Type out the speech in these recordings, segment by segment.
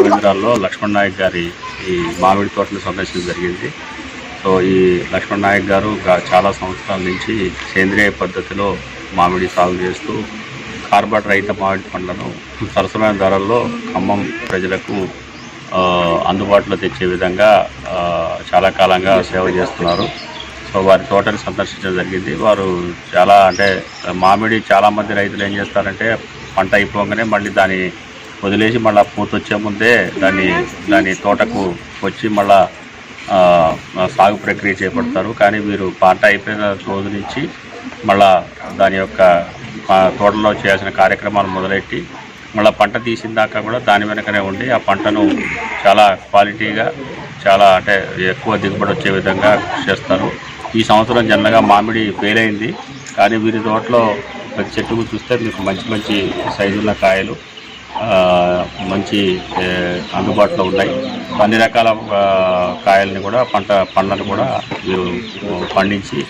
గోవిందరాల్లో లక్ష్మణ్ నాయక్ గారి ఈ మామిడి తోటను సందర్శించడం జరిగింది. సో ఈ లక్ష్మణ్ నాయక్ గారు చాలా సంవత్సరాల నుంచి సేంద్రియ పద్ధతిలో మామిడి సాగు చేస్తూ కార్బన్ రహిత మామిడి పండ్లను సరసమైన ధరల్లో ఖమ్మం ప్రజలకు అందుబాటులో తెచ్చే విధంగా చాలా కాలంగా సేవ చేస్తున్నారు. సో వారి తోటని సందర్శించడం జరిగింది. వారు చాలా మామిడి చాలామంది రైతులు ఏం చేస్తారంటే పంట అయిపోగానే మళ్ళీ దాన్ని వదిలేసి మళ్ళీ పూత వచ్చే ముందే దాని తోటకు వచ్చి మళ్ళీ సాగు ప్రక్రియ చేపడతారు. కానీ వీరు పంట అయిపోయిన రోజు నుంచి మళ్ళీ దాని యొక్క తోటలో చేయాల్సిన కార్యక్రమాలు మొదలెట్టి మళ్ళీ పంట తీసిన దాకా కూడా దాని వెనకనే ఉండి ఆ పంటను చాలా క్వాలిటీగా చాలా ఎక్కువ దిగుబడి వచ్చే విధంగా చేస్తారు. ఈ సంవత్సరం జనరల్గా మామిడి ఫెయిల్ అయింది. కానీ వీరి తోటలో ప్రతి చెట్టుకు చూస్తే మీకు మంచి మంచి సైజున్న కాయలు మంచి అందుబాటులో ఉన్నాయి. అన్ని రకాల కాయల్ని కూడా పండ్లను కూడా వీరు పండించి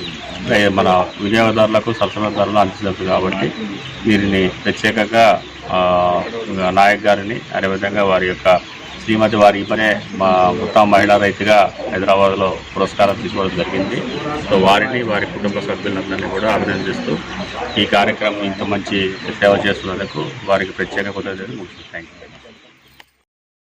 మన వినియోగదారులకు సరసమైన ధరలు అందించదు. కాబట్టి వీరిని ప్రత్యేకంగా నాయక్ గారిని అదేవిధంగా వారి యొక్క శ్రీమతి వారి పనే మా మొత్తం మహిళా రైతుగా హైదరాబాద్లో పురస్కారం తీసుకోవడం జరిగింది. సో వారిని వారి కుటుంబ సభ్యులందరినీ కూడా అభినందిస్తూ ఈ కార్యక్రమం ఇంత మంచి సేవ చేస్తున్నందుకు వారికి ప్రత్యేక కృతజ్ఞతలు. Thank you.